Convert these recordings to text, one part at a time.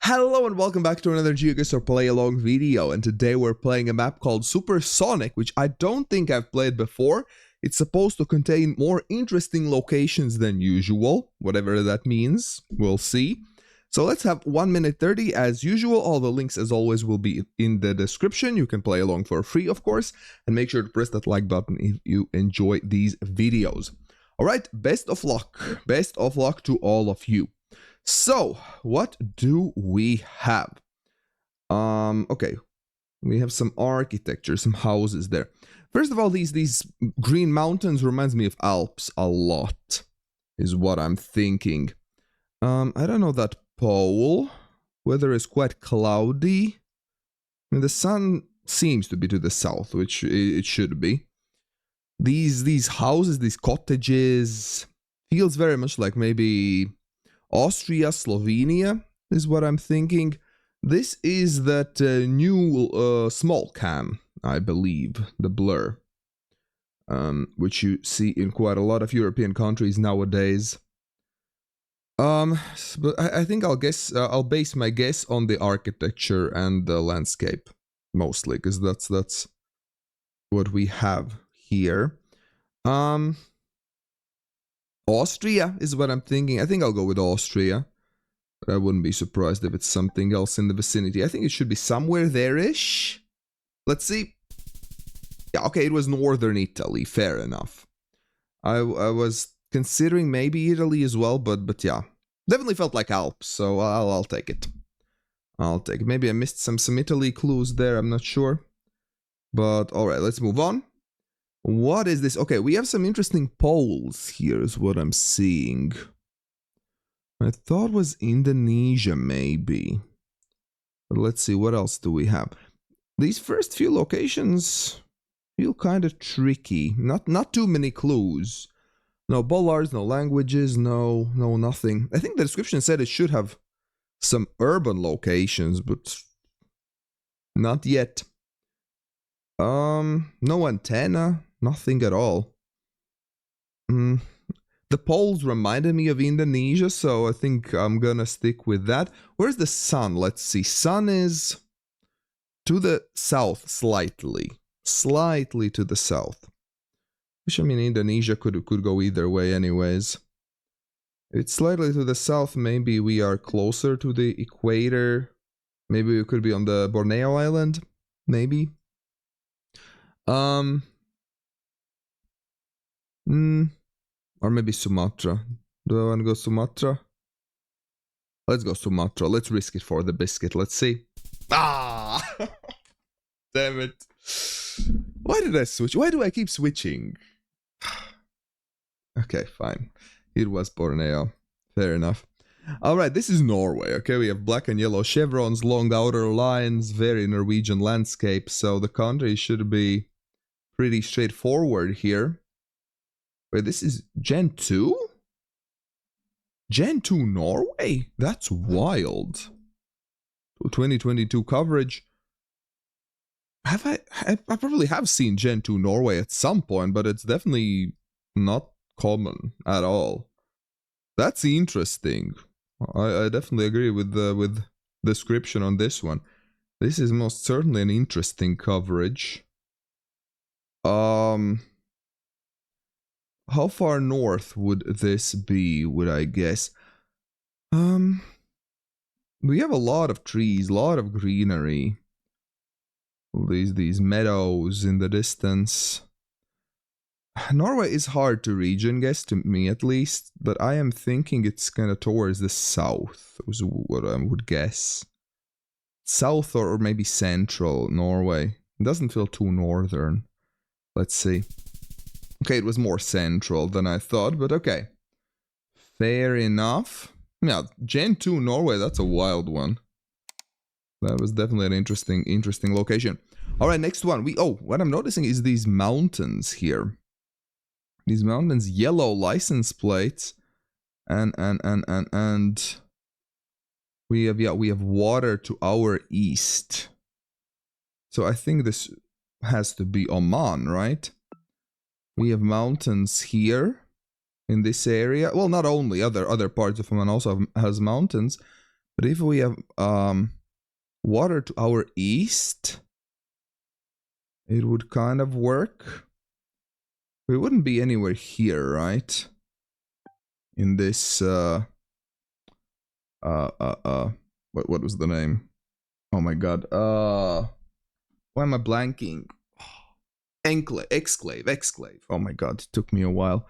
Hello and welcome back to another GeoGuessr play along video, and today we're playing a map called SUPERSONIC, which I don't think I've played before. It's supposed to contain more interesting locations than usual, whatever that means, we'll see. So let's have 1 minute 30 as usual. All the links as always will be in the description. You can play along for free, of course, and make sure to press that like button if you enjoy these videos. Alright, best of luck to all of you. So, what do we have? Okay, we have some architecture, some houses there. First of all, these green mountains reminds me of Alps a lot, is what I'm thinking. I don't know that pole. Weather is quite cloudy. I mean, the sun seems to be to the south, which it should be. These houses, these cottages, feels very much like maybe Austria, Slovenia is what I'm thinking. This is that new small cam, I believe, the blur, which you see in quite a lot of European countries nowadays. But I think I'll base my guess on the architecture and the landscape mostly, because that's what we have here. Austria is what I'm thinking. I think I'll go with Austria. But I wouldn't be surprised if it's something else in the vicinity. I think it should be somewhere there-ish. Let's see. Yeah, okay, it was northern Italy. Fair enough. I was considering maybe Italy as well, but yeah. Definitely felt like Alps, so I'll take it. I'll take it. Maybe I missed some Italy clues there, I'm not sure. But alright, let's move on. What is this? Okay, we have some interesting poles here is what I'm seeing. I thought it was Indonesia maybe. But let's see, what else do we have? These first few locations feel kind of tricky. Not too many clues. No bollards, no languages, no nothing. I think the description said it should have some urban locations, but not yet. No antenna. Nothing at all. The poles reminded me of Indonesia, so I think I'm gonna stick with that. Where's the sun? Let's see. Sun is to the south slightly. Slightly to the south. Which, I mean, Indonesia could go either way anyways. It's slightly to the south. Maybe we are closer to the equator. Maybe we could be on the Borneo Island. Maybe. Or maybe Sumatra. Do I want to go Sumatra? Let's go Sumatra. Let's risk it for the biscuit. Let's see. Ah! Damn it. Why did I switch? Why do I keep switching? Okay, fine. It was Borneo. Fair enough. Alright, this is Norway, okay? We have black and yellow chevrons, long outer lines, very Norwegian landscape, so the country should be pretty straightforward here. Wait, this is Gen 2? Gen 2 Norway? That's wild. 2022 coverage. I probably have seen Gen 2 Norway at some point, but it's definitely not common at all. That's interesting. I definitely agree with the description on this one. This is most certainly an interesting coverage. How far north would this be, would I guess? We have a lot of trees, a lot of greenery. These meadows in the distance. Norway is hard to region guess, to me at least, but I am thinking it's kind of towards the south, was what I would guess. South or maybe central Norway. It doesn't feel too northern. Let's see. Okay, it was more central than I thought, but okay. Fair enough. Yeah, Gen 2 Norway, that's a wild one. That was definitely an interesting location. Alright, next one. What I'm noticing is these mountains here. These mountains, yellow license plates. And we have water to our east. So I think this has to be Oman, right? We have mountains here in this area. Well, not only other parts of Oman also has mountains, But if we have water to our east, it would kind of work. We wouldn't be anywhere here, right? In this what was the name? Oh my god. Why am I blanking? Exclave. Oh my god, it took me a while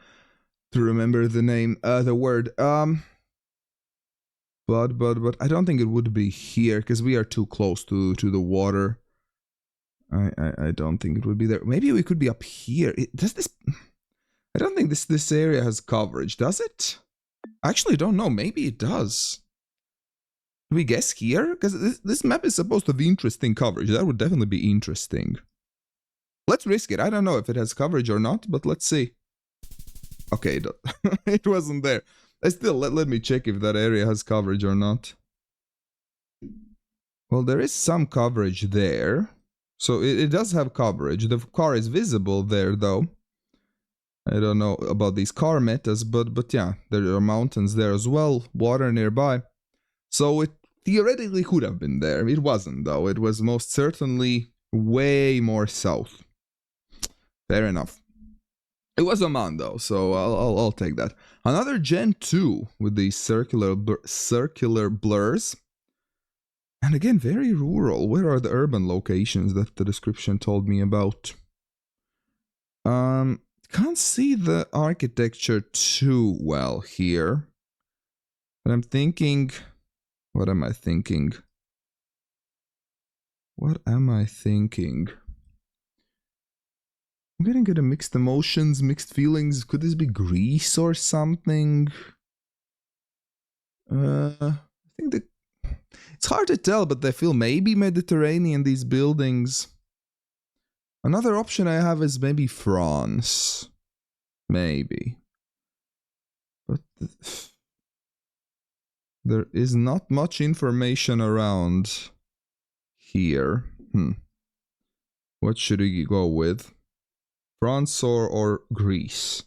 to remember the name, the word. But I don't think it would be here because we are too close to the water. I don't think it would be there. Maybe we could be up here. Does this? I don't think this area has coverage, does it? I actually don't know. Maybe it does. Do we guess here? Because this map is supposed to have interesting coverage. That would definitely be interesting. Let's risk it. I don't know if it has coverage or not, but let's see. Okay, it wasn't there. Still, let me check if that area has coverage or not. Well, there is some coverage there. So it does have coverage. The car is visible there, though. I don't know about these car metas, but yeah, there are mountains there as well. Water nearby. So it theoretically could have been there. It wasn't, though. It was most certainly way more south. Fair enough. It was Oman, though, so I'll take that. Another Gen 2 with these circular blurs. And again, very rural. Where are the urban locations that the description told me about? Can't see the architecture too well here. But I'm thinking... What am I thinking? I'm getting kind of mixed emotions, mixed feelings. Could this be Greece or something? I think that it's hard to tell, but I feel maybe Mediterranean, these buildings. Another option I have is maybe France. Maybe. But there is not much information around here. What should we go with? France or Greece?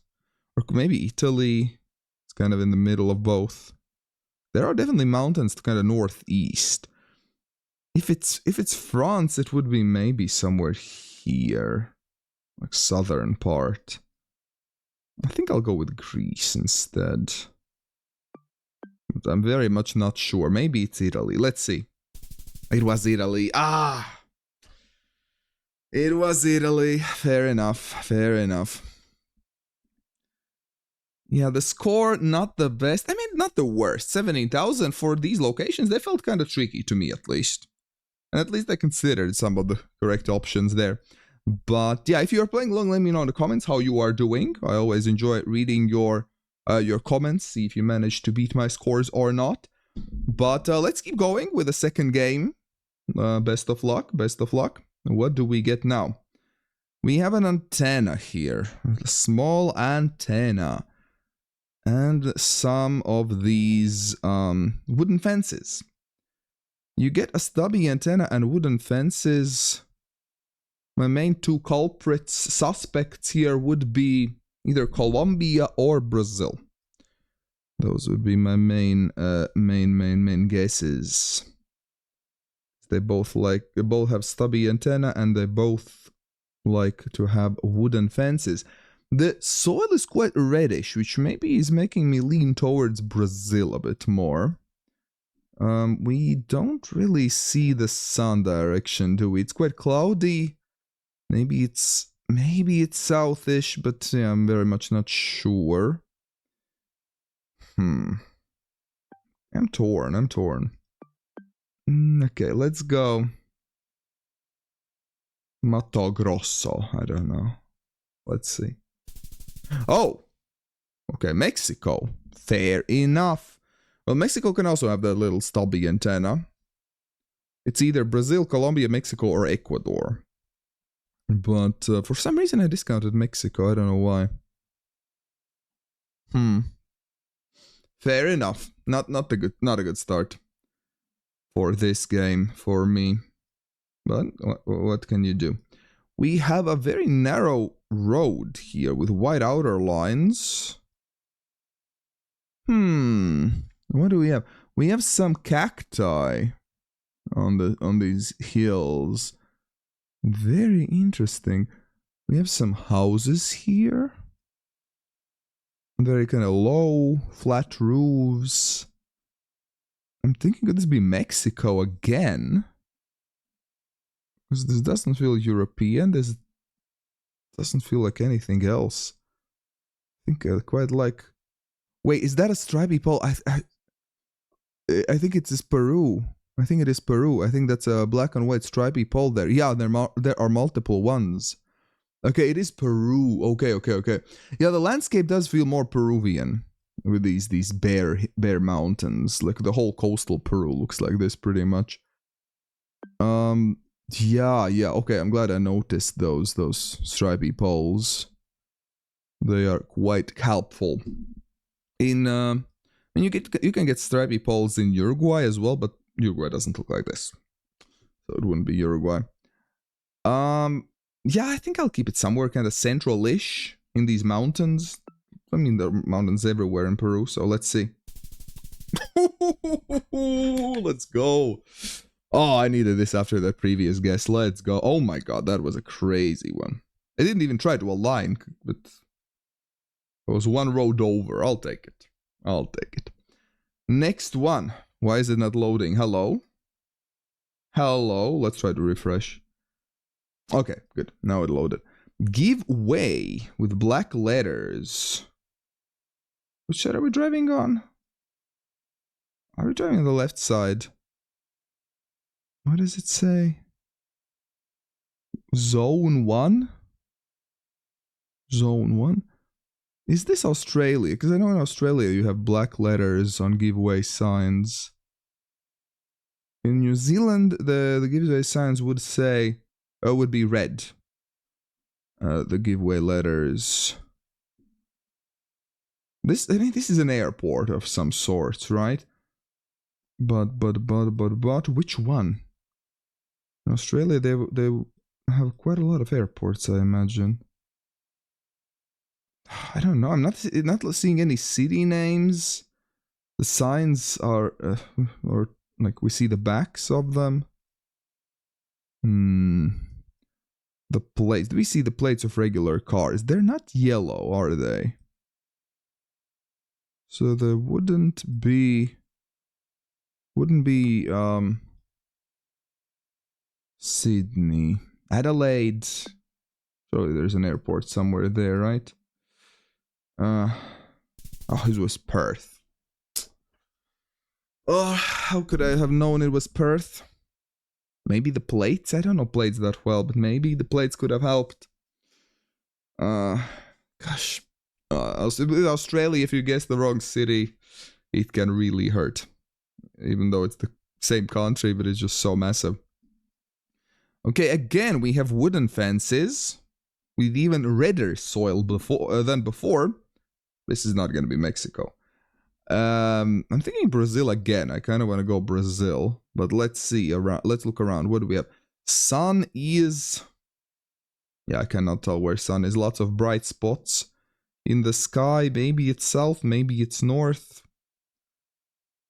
Or maybe Italy. It's kind of in the middle of both. There are definitely mountains to kind of northeast. If it's France, it would be maybe somewhere here. Like southern part. I think I'll go with Greece instead. But I'm very much not sure. Maybe it's Italy. Let's see. It was Italy. It was Italy. Fair enough. Yeah, the score, not the best. I mean, not the worst. 17,000 for these locations. They felt kind of tricky to me, at least. And at least I considered some of the correct options there. But yeah, if you are playing along, let me know in the comments how you are doing. I always enjoy reading your comments, see if you manage to beat my scores or not. But let's keep going with the second game. Best of luck. What do we get now? We have an antenna here. A small antenna. And some of these wooden fences. You get a stubby antenna and wooden fences. My main two suspects here would be either Colombia or Brazil. Those would be my main guesses. They both have stubby antenna and they both like to have wooden fences. The soil is quite reddish, which maybe is making me lean towards Brazil a bit more. We don't really see the sun direction, do we? It's quite cloudy. Maybe it's southish, but yeah, I'm very much not sure. I'm torn. Okay, let's go. Mato Grosso, I don't know. Let's see. Oh! Okay, Mexico. Fair enough. Well, Mexico can also have that little stubby antenna. It's either Brazil, Colombia, Mexico, or Ecuador. But for some reason I discounted Mexico. I don't know why. Fair enough. Not a good start for this game for me. But what can you do? We have a very narrow road here with white outer lines. What do we have? We have some cacti on these hills. Very interesting. We have some houses here. Very kind of low, flat roofs. I'm thinking, could this be Mexico again? Because this doesn't feel European. This doesn't feel like anything else. I think I quite like... Wait, is that a stripy pole? I think it is Peru. I think it is Peru. I think that's a black and white stripy pole there. Yeah, there are multiple ones. Okay, it is Peru. Okay. Yeah, the landscape does feel more Peruvian with these bare mountains. Like the whole coastal Peru looks like this pretty much. Yeah. Okay, I'm glad I noticed those stripy poles. They are quite helpful. And you can get stripy poles in Uruguay as well, but Uruguay doesn't look like this, so it wouldn't be Uruguay. Yeah, I think I'll keep it somewhere kind of central-ish in these mountains. I mean, there are mountains everywhere in Peru, so let's see. Let's go. Oh, I needed this after that previous guess. Let's go. Oh my god, that was a crazy one. I didn't even try to align, but it was one road over. I'll take it. Next one. Why is it not loading? Hello? Let's try to refresh. Okay, good. Now it loaded. Give way with black letters. Which side are we driving on? Are we driving on the left side? What does it say? Zone 1? Zone 1? Is this Australia? Because I know in Australia you have black letters on giveaway signs. In New Zealand, the giveaway signs would say, would be red. The giveaway letters. I think this is an airport of some sort, right? But which one? In Australia, they have quite a lot of airports, I imagine. I don't know. I'm not seeing any city names. The signs are, or like we see the backs of them. The plates. Do we see the plates of regular cars? They're not yellow, are they? So there wouldn't be Sydney, Adelaide. Surely there's an airport somewhere there, right? Oh, it was Perth. Oh, how could I have known it was Perth? Maybe the plates? I don't know plates that well, but maybe the plates could have helped. Gosh. With Australia, if you guess the wrong city, it can really hurt. Even though it's the same country, but it's just so massive. Okay, again, we have wooden fences with even redder soil than before. This is not going to be Mexico. I'm thinking Brazil again. I kind of want to go Brazil, but let's see around. Let's look around. What do we have? Sun is... Yeah, I cannot tell where sun is. Lots of bright spots in the sky. Maybe it's south, maybe it's north.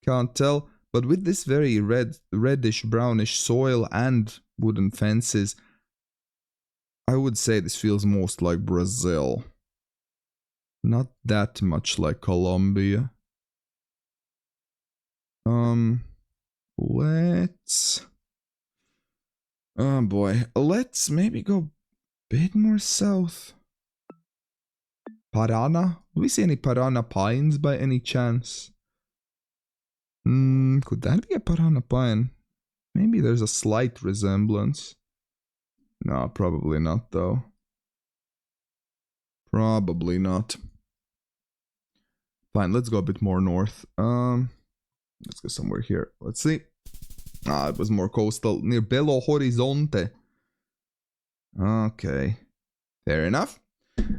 Can't tell. But with this very reddish, brownish soil and wooden fences, I would say this feels most like Brazil. Not that much like Colombia. Let's... Oh boy. Let's maybe go a bit more south. Parana? Do we see any Parana pines by any chance? Could that be a Parana pine? Maybe there's a slight resemblance. No, probably not though. Probably not. Fine, let's go a bit more north. Let's go somewhere here. Let's see. It was more coastal, near Belo Horizonte. Okay. Fair enough.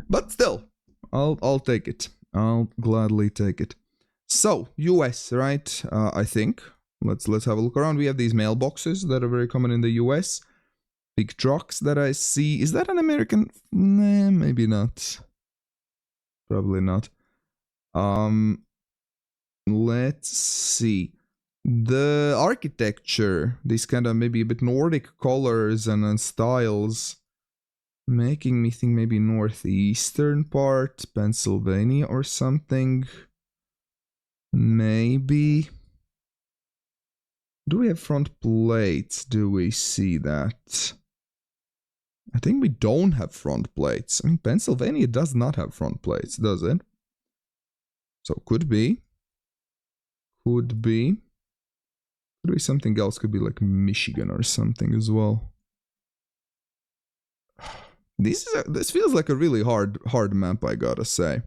But still, I'll take it. I'll gladly take it. So, US, right? I think. Let's have a look around. We have these mailboxes that are very common in the US. Big trucks that I see. Is that an American? Nah, maybe not. Probably not. Let's see. The architecture, these kind of maybe a bit Nordic colors and styles, making me think maybe northeastern part, Pennsylvania or something. Maybe. Do we have front plates? Do we see that? I think we don't have front plates. I mean, Pennsylvania does not have front plates, does it? So could be. Could be. Could be something else. Could be like Michigan or something as well. This feels like a really hard map, I gotta say.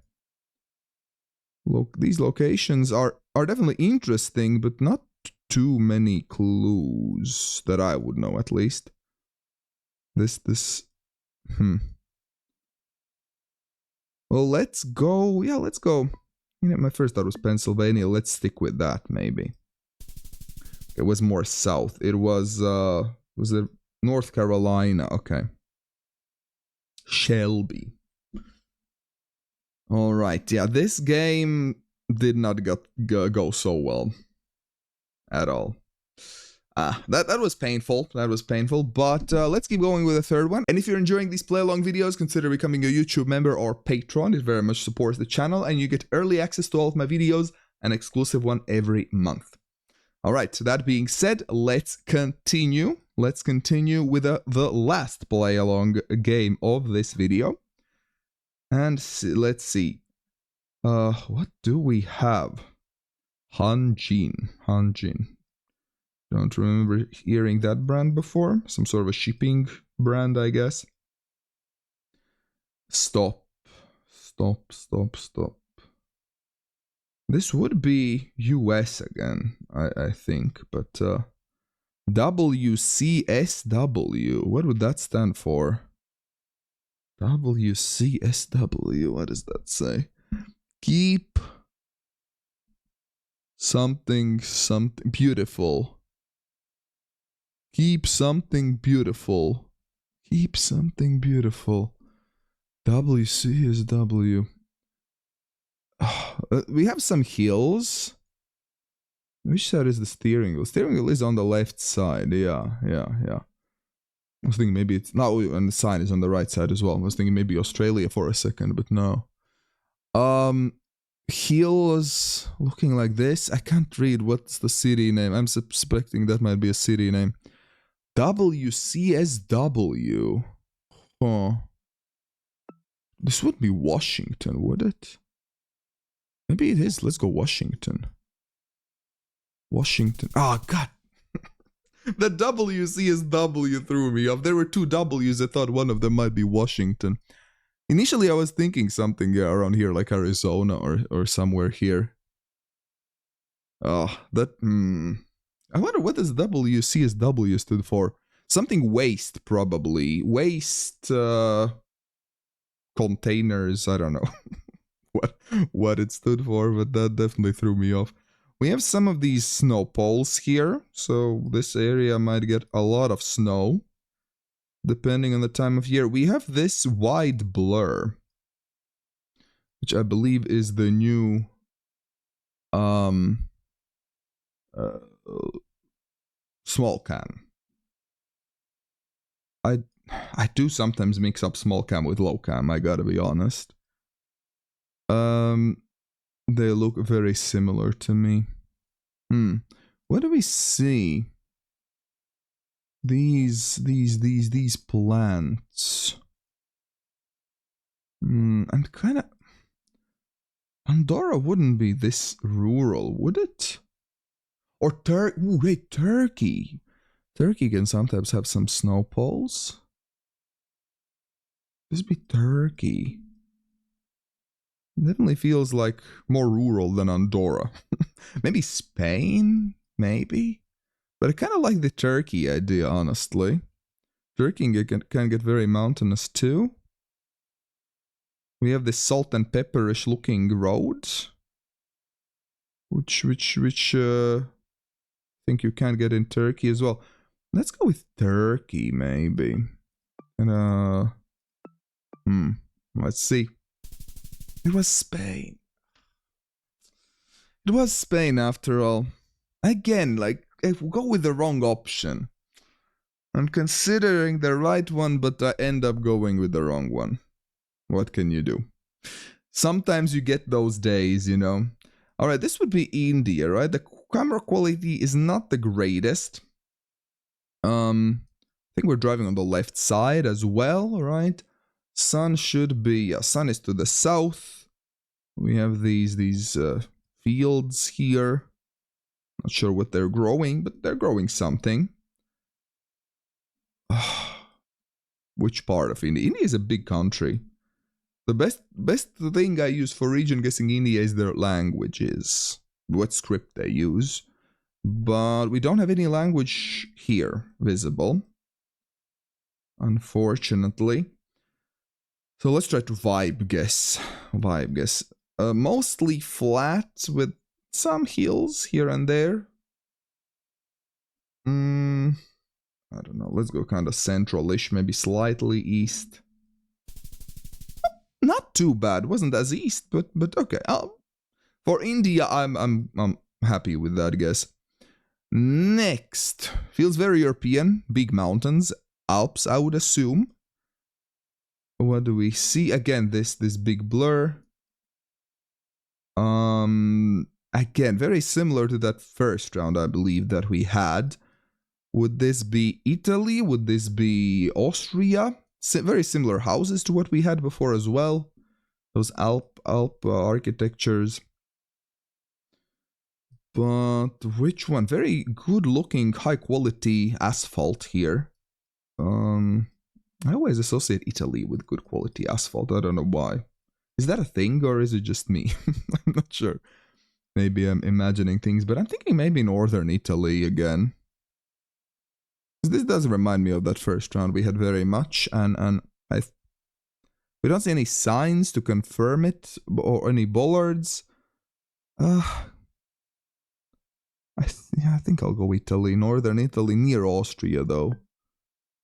Look, these locations are definitely interesting, but not too many clues that I would know, at least. Well, let's go. Yeah, let's go. You know, my first thought was Pennsylvania. Let's stick with that, maybe. It was more south. It was it North Carolina? Okay. Shelby. All right. Yeah, this game did not go so well at all. That was painful. That was painful. But let's keep going with the third one. And if you're enjoying these play-along videos, consider becoming a YouTube member or patron. It very much supports the channel, and you get early access to all of my videos, an exclusive one every month. All right. So that being said, let's continue. Let's continue with the last play-along game of this video. And let's see. What do we have? Hanjin. Don't remember hearing that brand before. Some sort of a shipping brand, I guess. Stop. This would be US again, I think, but WCSW. What would that stand for? WCSW. What does that say? Keep something beautiful. Keep something beautiful. Keep something beautiful. WCSW. We have some hills. Which side is the steering wheel? Steering wheel is on the left side. Yeah. I was thinking maybe it's not, and the sign is on the right side as well. I was thinking maybe Australia for a second, but no. Hills looking like this. I can't read what's the city name. I'm suspecting that might be a city name. WCSW. Huh. This would be Washington, would it? Maybe it is. Let's go Washington. Washington. Oh, God. The WCSW threw me off. There were two W's. I thought one of them might be Washington. Initially, I was thinking something around here, like Arizona or somewhere here. Oh, that... I wonder what does WCSW stood for. Something waste, probably. Waste containers. I don't know what it stood for, but that definitely threw me off. We have some of these snow poles here, so this area might get a lot of snow, depending on the time of year. We have this wide blur, which I believe is the new small can. I do sometimes mix up small cam with low cam, I gotta be honest. They look very similar to me. What do we see? These plants. And kind of... Andorra wouldn't be this rural, would it? Or Turkey. Turkey can sometimes have some snow poles. This be Turkey. Definitely feels like more rural than Andorra. Maybe Spain? Maybe? But I kind of like the Turkey idea, honestly. Turkey can get very mountainous too. We have this salt and pepperish looking road. Which I think you can get in Turkey as well. Let's go with Turkey, maybe. And let's see. It was Spain. It was Spain after all. Again, like, if we go with the wrong option. I'm considering the right one, but I end up going with the wrong one. What can you do? Sometimes you get those days, you know. Alright, this would be India, right? The camera quality is not the greatest. I think we're driving on the left side as well, right? Sun should be... Yeah, sun is to the south. We have these fields here. Not sure what they're growing, but they're growing something. Which part of India? India is a big country. The best thing I use for region guessing India is their languages. What script they use. But we don't have any language here visible. Unfortunately. So let's try to vibe guess. Vibe guess. Mostly flat with some hills here and there. I don't know. Let's go kind of central-ish, maybe slightly east. Not too bad. Wasn't as east, but okay. For India, I'm happy with that guess. Next, feels very European. Big mountains, Alps, I would assume. What do we see? Again, this big blur. Again, very similar to that first round, I believe, that we had. Would this be Italy? Would this be Austria? Very similar houses to what we had before as well. Those Alp architectures. But which one? Very good looking, high quality asphalt here. I always associate Italy with good quality asphalt. I don't know why. Is that a thing or is it just me? I'm not sure. Maybe I'm imagining things, but I'm thinking maybe northern Italy again. This does remind me of that first round we had very much, and we don't see any signs to confirm it, or any bollards. I think I'll go Italy, northern Italy, near Austria though.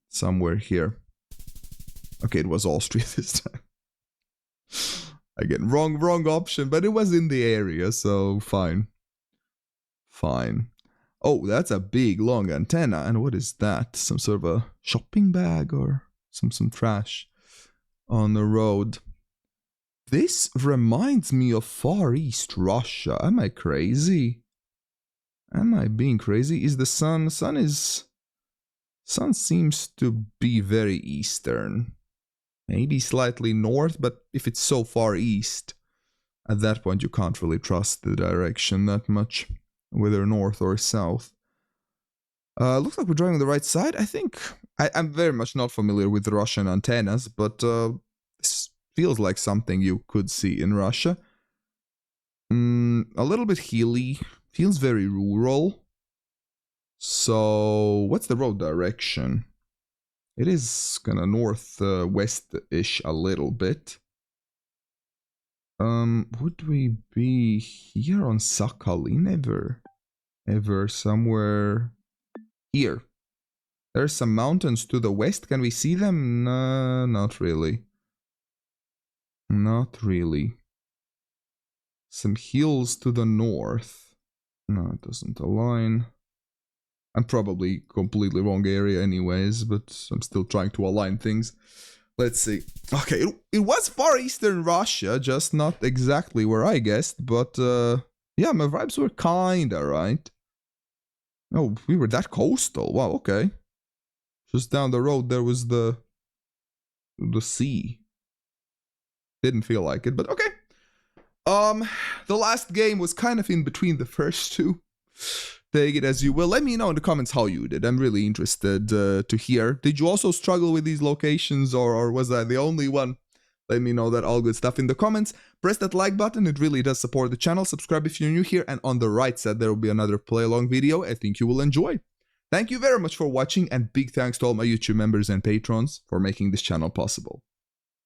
Somewhere here. Okay, it was Austria this time. Again, wrong option, but it was in the area, so fine. Fine. Oh, that's a big, long antenna. And what is that? Some sort of a shopping bag or some trash on the road. This reminds me of Far East Russia. Am I crazy? Am I being crazy? Is the sun... Sun seems to be very eastern. Maybe slightly north, but if it's so far east, at that point you can't really trust the direction that much. Whether north or south. Looks like we're driving the right side. I think I'm very much not familiar with Russian antennas, but this feels like something you could see in Russia. A little bit hilly. Feels very rural. So, what's the road direction? It is kind of northwest-ish a little bit. Would we be here on Sakhalin ever somewhere here? There's some mountains to the west. Can we see them? No, not really. Not really. Some hills to the north. No, it doesn't align. I'm probably completely wrong area anyways, but I'm still trying to align things. Let's see. Okay, it was Far Eastern Russia, just not exactly where I guessed, but yeah, my vibes were kinda right. Oh, we were that coastal. Wow, okay. Just down the road there was the sea. Didn't feel like it, but okay. The last game was kind of in between the first two. Take it as you will. Let me know in the comments how you did. I'm really interested to hear. Did you also struggle with these locations, or was I the only one? Let me know that all good stuff in the comments. Press that like button, it really does support the channel. Subscribe if you're new here, and on the right side there will be another play along video I think you will enjoy. Thank you very much for watching, and big thanks to all my YouTube members and patrons for making this channel possible.